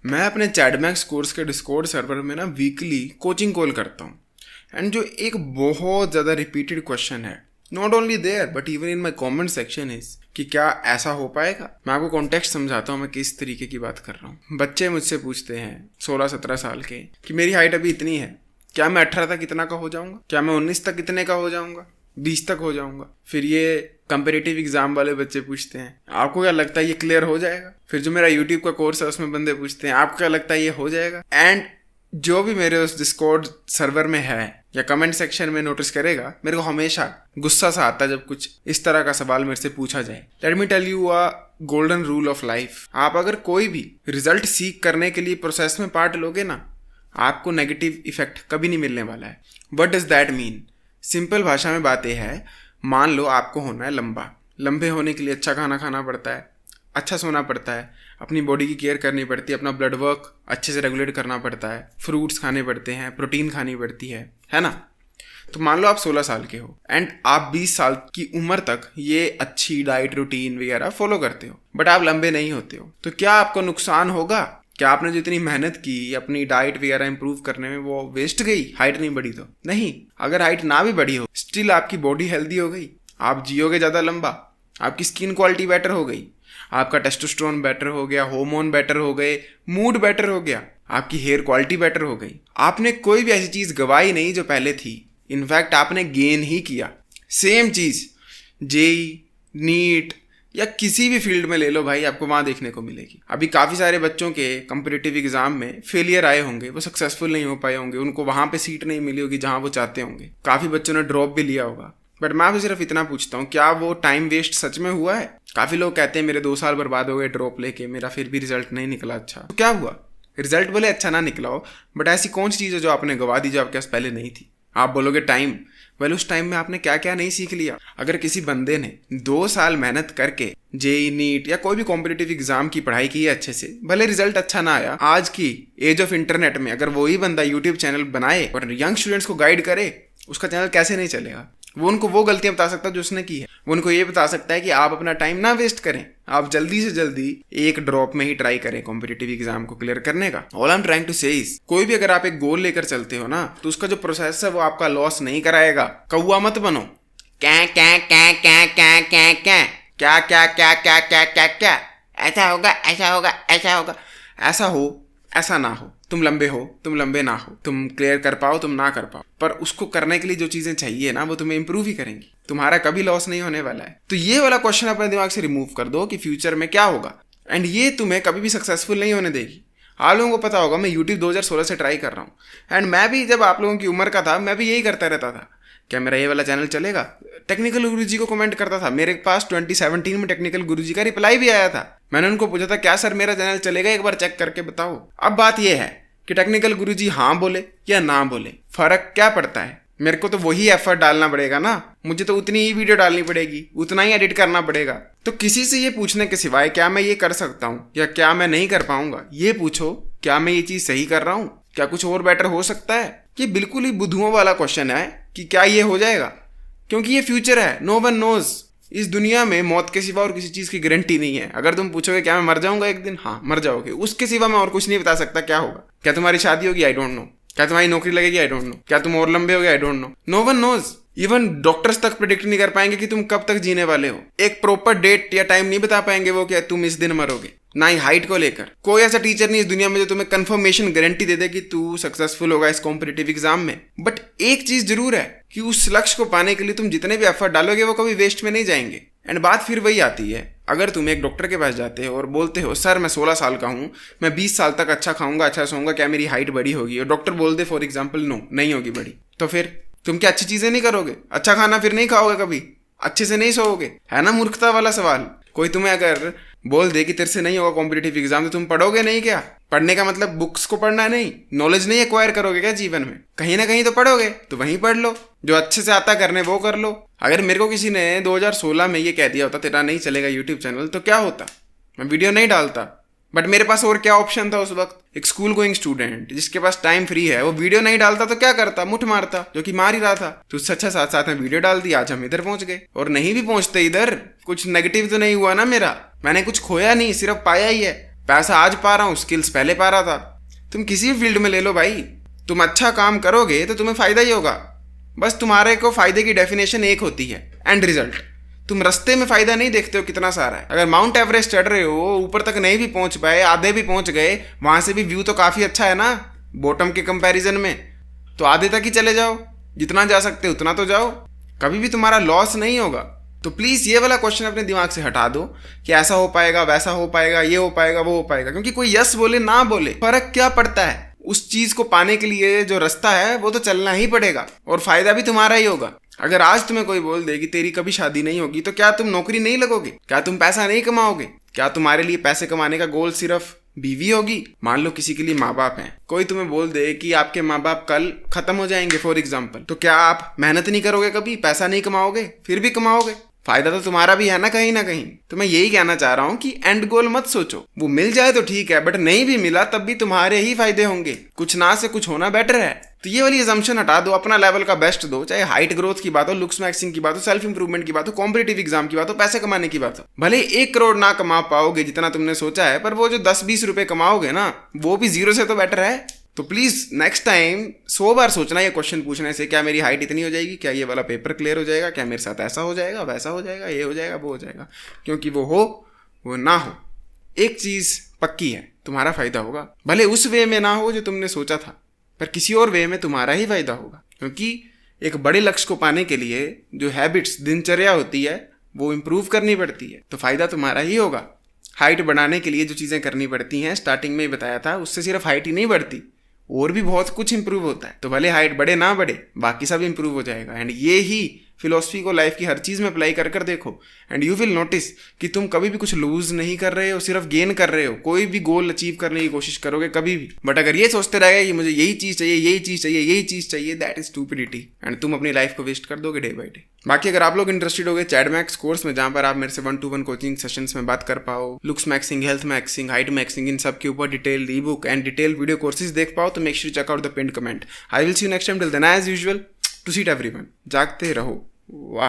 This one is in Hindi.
मैं अपने चैडमैक्स कोर्स के डिस्कॉर्ड सर्वर में ना वीकली कोचिंग कॉल करता हूँ। एंड जो एक बहुत ज़्यादा रिपीटेड क्वेश्चन है, not only there but even in my comment section is कि क्या ऐसा हो पाएगा। मैं आपको कॉन्टेक्स्ट समझाता हूँ मैं किस तरीके की बात कर रहा हूँ। बच्चे मुझसे पूछते हैं 16-17 साल के कि मेरी हाइट अभी इतनी है, क्या मैं 18 तक इतना का हो जाऊँगा, क्या मैं 19 तक इतने का हो जाऊँगा, 20 तक हो जाऊँगा। फिर ये कंपेरेटिव एग्जाम वाले बच्चे पूछते हैं आपको क्या लगता है ये क्लियर हो जाएगा। फिर जो मेरा यूट्यूब का कोर्स है उसमें बंदे पूछते हैं आपको क्या लगता है ये हो जाएगा। एंड जो भी मेरे उस डिस्कॉर्ड सर्वर में है या कमेंट सेक्शन में नोटिस करेगा, मेरे को हमेशा गुस्सा सा आता है जब कुछ इस तरह का सवाल मेरे से पूछा जाए। Let me tell you a golden rule of life. आप अगर कोई भी रिजल्ट सीख करने के लिए प्रोसेस में पार्ट लोगे ना, आपको नेगेटिव इफेक्ट कभी नहीं मिलने वाला है। What does that mean? Simple भाषा में बात यह है, मान लो आपको होना है लंबा। लंबे होने के लिए अच्छा खाना खाना पड़ता है, अच्छा सोना पड़ता है, अपनी बॉडी की केयर करनी पड़ती है, अपना ब्लड वर्क अच्छे से रेगुलेट करना पड़ता है, फ्रूट्स खाने पड़ते हैं, प्रोटीन खानी पड़ती है ना। तो मान लो आप 16 साल के हो एंड आप 20 साल की उम्र तक ये अच्छी डाइट रूटीन वगैरह फॉलो करते हो, बट आप लंबे नहीं होते हो। तो क्या आपको नुकसान होगा? क्या आपने जो इतनी मेहनत की अपनी डाइट वगैरह इंप्रूव करने में वो वेस्ट गई? हाइट नहीं बढ़ी तो नहीं। अगर हाइट ना भी बढ़ी हो, स्टिल आपकी बॉडी हेल्दी हो गई, आप जियोगे ज़्यादा लंबा, आपकी स्किन क्वालिटी बेटर हो गई, आपका टेस्टोस्टेरोन बेटर हो गया, हार्मोन बेटर हो गए, मूड बेटर हो गया, आपकी हेयर क्वालिटी बेटर हो गई। आपने कोई भी ऐसी चीज़ गवाई नहीं जो पहले थी, इनफैक्ट आपने गेन ही किया। सेम चीज़ जेई, नीट या किसी भी फील्ड में ले लो भाई, आपको वहाँ देखने को मिलेगी। अभी काफ़ी सारे बच्चों के कंपटीटिव एग्जाम में फेलियर आए होंगे, वो सक्सेसफुल नहीं हो पाए होंगे, उनको वहाँ पे सीट नहीं मिली होगी जहाँ वो चाहते होंगे। काफ़ी बच्चों ने ड्रॉप भी लिया होगा। बट मैं आपसे सिर्फ इतना पूछता हूँ, क्या वो टाइम वेस्ट सच में हुआ है? काफ़ी लोग कहते हैं मेरे 2 साल बर्बाद हो गए ड्रॉप लेके, मेरा फिर भी रिजल्ट नहीं निकला अच्छा। तो क्या हुआ? रिजल्ट भले अच्छा ना निकला हो, बट ऐसी कौन सी चीज़ है जो आपने गवा दी जो आपके पास पहले नहीं थी? आप बोलोगे टाइम। वेल, उस टाइम में आपने क्या क्या नहीं सीख लिया। अगर किसी बंदे ने 2 साल मेहनत करके जेई, नीट या कोई भी कॉम्पिटिटिव एग्जाम की पढ़ाई की है अच्छे से, भले रिजल्ट अच्छा ना आया, आज की एज ऑफ इंटरनेट में अगर वही बंदा यूट्यूब चैनल बनाए और यंग स्टूडेंट्स को गाइड करे, उसका चैनल कैसे नहीं चलेगा? वो उनको वो गलतियां बता सकता है जो उसने की है। वो उनको ये बता सकता है कि आप अपना टाइम ना वेस्ट करें, आप जल्दी से जल्दी एक ड्रॉप में ही ट्राई करें कॉम्पिटिटिव एग्जाम को क्लियर करने का। All I am trying to say is, कोई भी अगर आप एक गोल लेकर चलते हो ना, तो उसका जो प्रोसेस है वो आपका लॉस नहीं कराएगा। कौवा मत बनो, क्या क्या क्या क्या क्या क्या क्या क्या क्या क्या क्या क्या क्या क्या ऐसा होगा, ऐसा होगा, ऐसा होगा, ऐसा हो, ऐसा ना हो। तुम लंबे हो, तुम लंबे ना हो, तुम क्लियर कर पाओ, तुम ना कर पाओ, पर उसको करने के लिए जो चीजें चाहिए ना, वो तुम्हें इंप्रूव ही करेंगी। तुम्हारा कभी लॉस नहीं होने वाला है। तो ये वाला क्वेश्चन अपने दिमाग से रिमूव कर दो कि फ्यूचर में क्या होगा, एंड ये तुम्हें कभी भी सक्सेसफुल नहीं होने देगी। आप लोगों को पता होगा मैं यूट्यूब 2016 से ट्राई कर रहा हूँ, एंड मैं भी जब आप लोगों की उम्र का था, मैं भी यही करता रहता था, क्या मेरा ये वाला चैनल चलेगा? टेक्निकल गुरुजी को कमेंट करता था। मेरे पास 2017 में टेक्निकल गुरुजी का रिप्लाई भी आया था। मैंने उनको पूछा था क्या सर मेरा चैनल चलेगा, एक बार चेक करके बताओ। अब बात यह है कि टेक्निकल गुरुजी हाँ बोले या ना बोले, फर्क क्या पड़ता है? मेरे को तो वही एफर्ट डालना पड़ेगा ना, मुझे तो उतनी ही वीडियो डालनी पड़ेगी, उतना ही एडिट करना पड़ेगा। तो किसी से ये पूछने के सिवाय क्या मैं ये कर सकता हूँ या क्या मैं नहीं कर पाऊंगा, ये पूछो। क्या मैं ये चीज़ सही कर रहा हूँ? क्या कुछ और बेटर हो सकता है? ये बिल्कुल ही बुद्धुओं वाला क्वेश्चन है कि क्या ये हो जाएगा, क्योंकि ये फ्यूचर है। No one knows. इस दुनिया में मौत के सिवा और किसी चीज़ की गारंटी नहीं है। अगर तुम पूछोगे क्या मैं मर जाऊंगा एक दिन, हाँ मर जाओगे, उसके सिवा मैं और कुछ नहीं बता सकता क्या होगा। क्या तुम्हारी शादी होगी? I don't know. क्या तुम्हारी नौकरी लगेगी? I don't know. क्या तुम और लंबे होगे? I don't know. No one knows. Even doctors तक प्रेडिक्ट नहीं कर पाएंगे कि तुम कब तक जीने वाले हो। एक प्रॉपर डेट या टाइम नहीं बता पाएंगे वो कि तुम इस दिन मरोगे। ना ही हाइट को लेकर कोई ऐसा टीचर नहीं इस दुनिया में जो तुम्हें कंफर्मेशन गारंटी दे दे कि तू सक्सेसफुल होगा इस कॉम्पिटिटिव एग्जाम में। बट एक चीज जरूर है कि उस लक्ष्य को पाने के लिए तुम जितने भी एफर्ट डालोगे वो कभी वेस्ट में नहीं जाएंगे। एंड बात फिर वही आती है, अगर तुम एक डॉक्टर के पास जाते हो और बोलते हो सर मैं 16 साल का हूँ, मैं 20 साल तक अच्छा खाऊंगा, अच्छा सोऊंगा, क्या मेरी हाइट बड़ी होगी? और डॉक्टर बोल दे फॉर एग्जाम्पल नो, नहीं होगी बड़ी, तो फिर तुम क्या अच्छी चीजें नहीं करोगे? अच्छा खाना फिर नहीं खाओगे, कभी अच्छे से नहीं सोओगे? है ना मूर्खता वाला सवाल। कोई तुम्हें अगर बोल दे कि तेरे से नहीं होगा कॉम्पिटिटिव एग्जाम, तो तुम पढ़ोगे नहीं क्या? पढ़ने का मतलब बुक्स को पढ़ना नहीं, नॉलेज नहीं एक्वायर करोगे क्या जीवन में? कहीं ना कहीं तो पढ़ोगे, तो वहीं पढ़ लो, जो अच्छे से आता करने वो कर लो। अगर मेरे को किसी ने 2016 में ये कह दिया होता तेरा नहीं चलेगा यूट्यूब चैनल, तो क्या होता? मैं वीडियो नहीं डालता। बट मेरे पास और क्या ऑप्शन था उस वक्त? एक स्कूल गोइंग स्टूडेंट जिसके पास टाइम फ्री है, वो वीडियो नहीं डालता तो क्या करता? मुठ मारता, जो कि मार ही रहा था। तो उससे अच्छा साथ साथ में वीडियो डाल दी, आज हम इधर पहुंच गए। और नहीं भी पहुंचते इधर, कुछ नेगेटिव तो नहीं हुआ ना मेरा, मैंने कुछ खोया नहीं, सिर्फ पाया ही है। पैसा आज पा रहा हूँ, स्किल्स पहले पा रहा था। तुम किसी भी फील्ड में ले लो भाई, तुम अच्छा काम करोगे तो तुम्हें फायदा ही होगा। बस तुम्हारे को फायदे की डेफिनेशन एक होती है, एंड रिजल्ट। तुम रास्ते में फायदा नहीं देखते हो कितना सारा है। अगर माउंट एवरेस्ट चढ़ रहे हो, ऊपर तक नहीं भी पहुंच पाए, आधे भी पहुंच गए, वहां से भी व्यू तो काफी अच्छा है ना बॉटम के कंपैरिजन में, तो आधे तक ही चले जाओ, जितना जा सकते हो उतना तो जाओ, कभी भी तुम्हारा लॉस नहीं होगा। तो प्लीज ये वाला क्वेश्चन अपने दिमाग से हटा दो कि ऐसा हो पाएगा, वैसा हो पाएगा, ये हो पाएगा, वो हो पाएगा, क्योंकि कोई यस बोले ना बोले फर्क क्या पड़ता है। उस चीज को पाने के लिए जो रास्ता है वो तो चलना ही पड़ेगा, और फायदा भी तुम्हारा ही होगा। अगर आज तुम्हें कोई बोल दे कि तेरी कभी शादी नहीं होगी, तो क्या तुम नौकरी नहीं लगोगे? क्या तुम पैसा नहीं कमाओगे? क्या तुम्हारे लिए पैसे कमाने का गोल सिर्फ बीवी होगी? मान लो किसी के लिए माँ बाप हैं, कोई तुम्हें बोल दे कि आपके माँ बाप कल खत्म हो जाएंगे फॉर एग्जाम्पल, तो क्या आप मेहनत नहीं करोगे, कभी पैसा नहीं कमाओगे? फिर भी कमाओगे, फायदा तो तुम्हारा भी है ना कहीं ना कहीं। तो मैं यही कहना चाह रहा हूँ कि एंड गोल मत सोचो, वो मिल जाए तो ठीक है, बट नहीं भी मिला तब भी तुम्हारे ही फायदे होंगे। कुछ ना से कुछ होना बेटर है। तो ये वाली असम्पशन हटा दो, अपना लेवल का बेस्ट दो, चाहे हाइट ग्रोथ की बात हो, लुक्स मैक्सिंग की बात हो, सेल्फ इंप्रूवमेंट की बात हो, कॉम्पिटिटिव एग्जाम की बात हो, पैसे कमाने की बात हो। भले 1 करोड़ ना कमा पाओगे जितना तुमने सोचा है, पर वो जो 10-20 रुपए कमाओगे ना, वो भी 0 से तो बेटर है। तो प्लीज नेक्स्ट टाइम 100 बार सोचना ये क्वेश्चन पूछने से, क्या मेरी हाइट इतनी हो जाएगी, क्या ये वाला पेपर क्लियर हो जाएगा, क्या मेरे साथ ऐसा हो जाएगा, वैसा हो जाएगा, ये हो जाएगा, वो हो जाएगा। क्योंकि वो हो वो ना हो, एक चीज पक्की है, तुम्हारा फायदा होगा। भले उस वे में ना हो जो तुमने सोचा था, पर किसी और वे में तुम्हारा ही फायदा होगा। क्योंकि एक बड़े लक्ष्य को पाने के लिए जो हैबिट्स, दिनचर्या होती है, वो इम्प्रूव करनी पड़ती है, तो फायदा तुम्हारा ही होगा। हाइट बढ़ाने के लिए जो चीज़ें करनी पड़ती हैं, स्टार्टिंग में ही बताया था, उससे सिर्फ हाइट ही नहीं बढ़ती, और भी बहुत कुछ इंप्रूव होता है। तो भले हाइट बढ़े ना बढ़े, बाकी सब इंप्रूव हो जाएगा। एंड ये ही फिलॉसफी को लाइफ की हर चीज़ में अप्लाई कर कर देखो, एंड यू विल नोटिस कि तुम कभी भी कुछ लूज नहीं कर रहे हो, सिर्फ गेन कर रहे हो। कोई भी गोल अचीव करने की कोशिश करोगे कभी भी, बट अगर ये सोचते रहोगे कि मुझे यही चीज़ चाहिए, यही चीज़ चाहिए, यही चीज़ चाहिए, दैट इज स्टूपिडिटी, एंड तुम अपनी लाइफ को वेस्ट कर दोगे डे बाई डे। बाकी अगर आप लोग इंटरेस्टेड हो गए चैडमैक्स कोर्स में, जहाँ पर आप मेरे से 1-to-1 कोचिंग सेशंस में बात कर पाओ, looks maxing, health maxing, height maxing, इन सब के ऊपर detail ebook and detail video courses देख पाओ, तो make sure check out the pinned comment. I will see you next time, till then as usual, to seat everyone, जागते रहो। वाह।